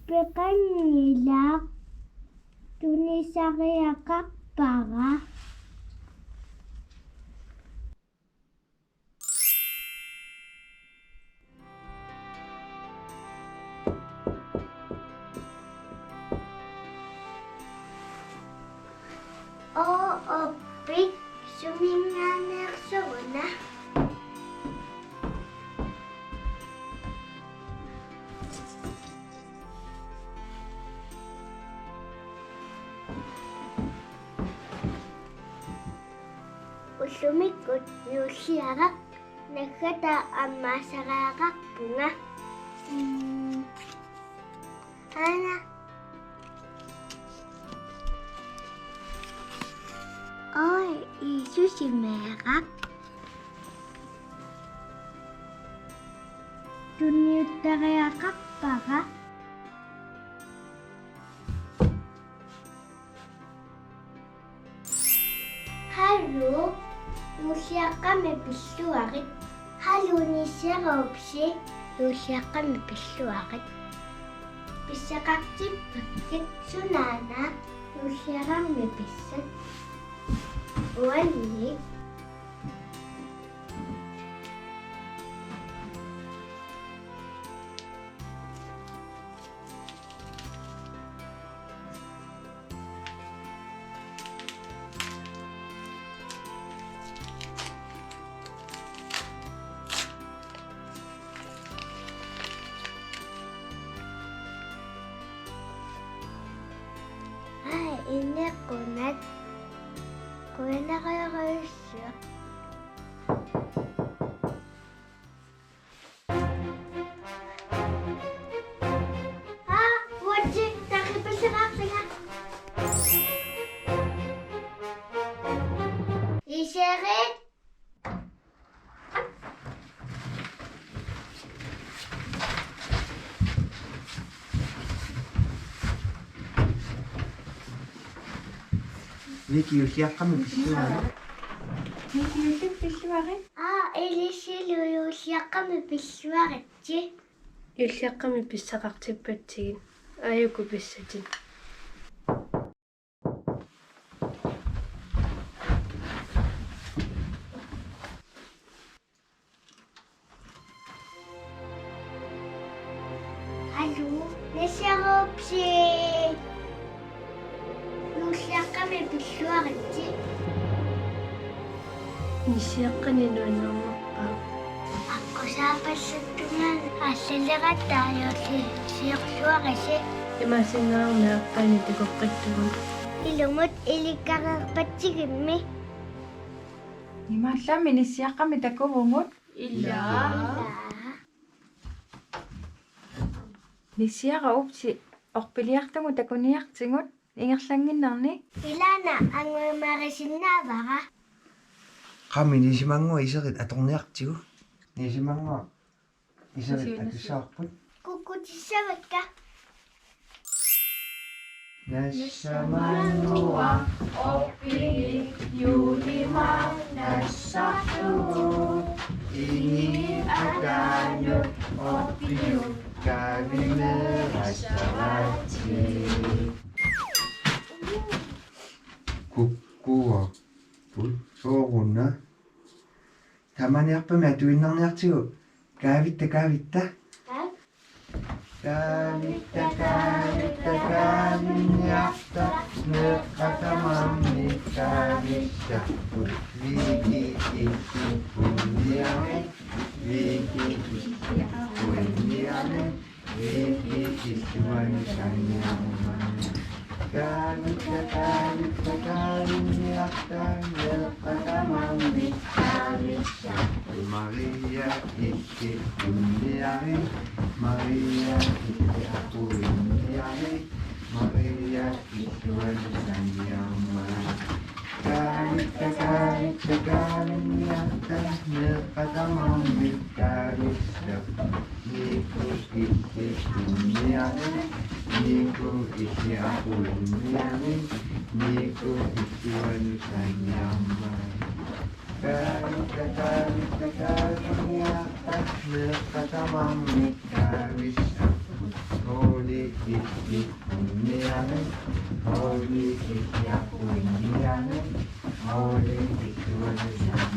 Peqanngilaq tunisariaqarpara oppik suminngaaneersoruna уллумиккут юуллиарaq наггата аммаасараақарпунга ана ой исусимеэқақ тунниуттариақарпара халу юуллиаққами пиллуарит халуунisseraupsi юуллиаққами пиллуарит писсақартиппаккит сунаана юуллиарарми писсат уанни инеққунат куинериориуссуа уатси тақиппассеқарсига исерит Viki юуллиаққами пиллуара. Viki юуллиаққами элисилу юуллиаққами пиллуаритси юуллиаққами писсақартиппатсигин аюку писсатин алу несеропси юуллиаққами пиллуаритси нисиаққанинуаннэрмарпаа аққусаапассаттунгаан аллалератаайорли сиорлуариси имасиннаарнеарпаани такоққиттугун илумут иликкареерпатсигимми Имааллаами ниссиаққами такувунгут илла ниссиара упси орпилиартагу такуниартингут ингерлангиннарни илана ангуимарисиннаавара Qami nisimangua iserit atorniartigu. Nisimangua iserit atussaarput. куккутиссавакка Nassamangua oppi yulima nassatu ini adanyut oppiyu kavime rasarati kukkua put sooruna tamaniarpami atuinnarniartigu kaavitta kaavitta kaavitta kaavitta kaavinniarta neqqatamammi kaavitta viki ikki punniari viki ikki punniari viki ikkiwani sanniarmani kaavitta kaavitta kaavinniarta neqqatamammi kaavitta Maria ikki punniari Maria ikki apuinniari Maria ikki wanisanyamani Kaavitta kaavitta kaavinniarta neqqatamammi kaavitta Niku ikki punniari Niku ikki apuinniari Niku ikki wanisanyamani Kaavitta kaavitta kaavinniarta neqqatamammi kaavitta Holy Holy Kiki Kundiane, Holy Kiki Kundiane, Holy Kiki Kundiane.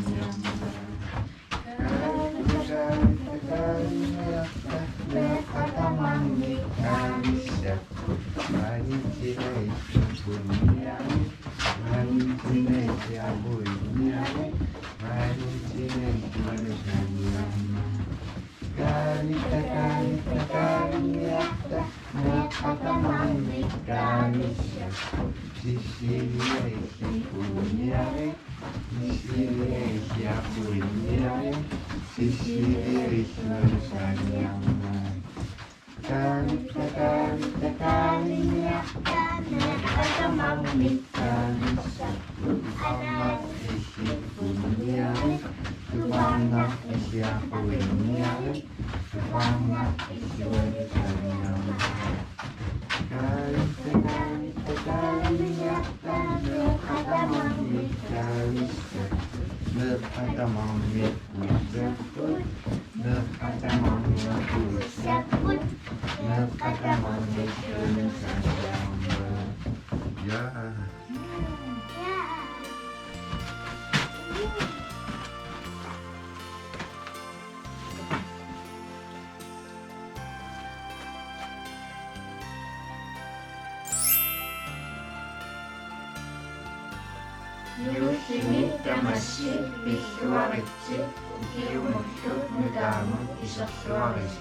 유심히 땀없이 비수하겠지 기우목도 무다문 이석수하겠지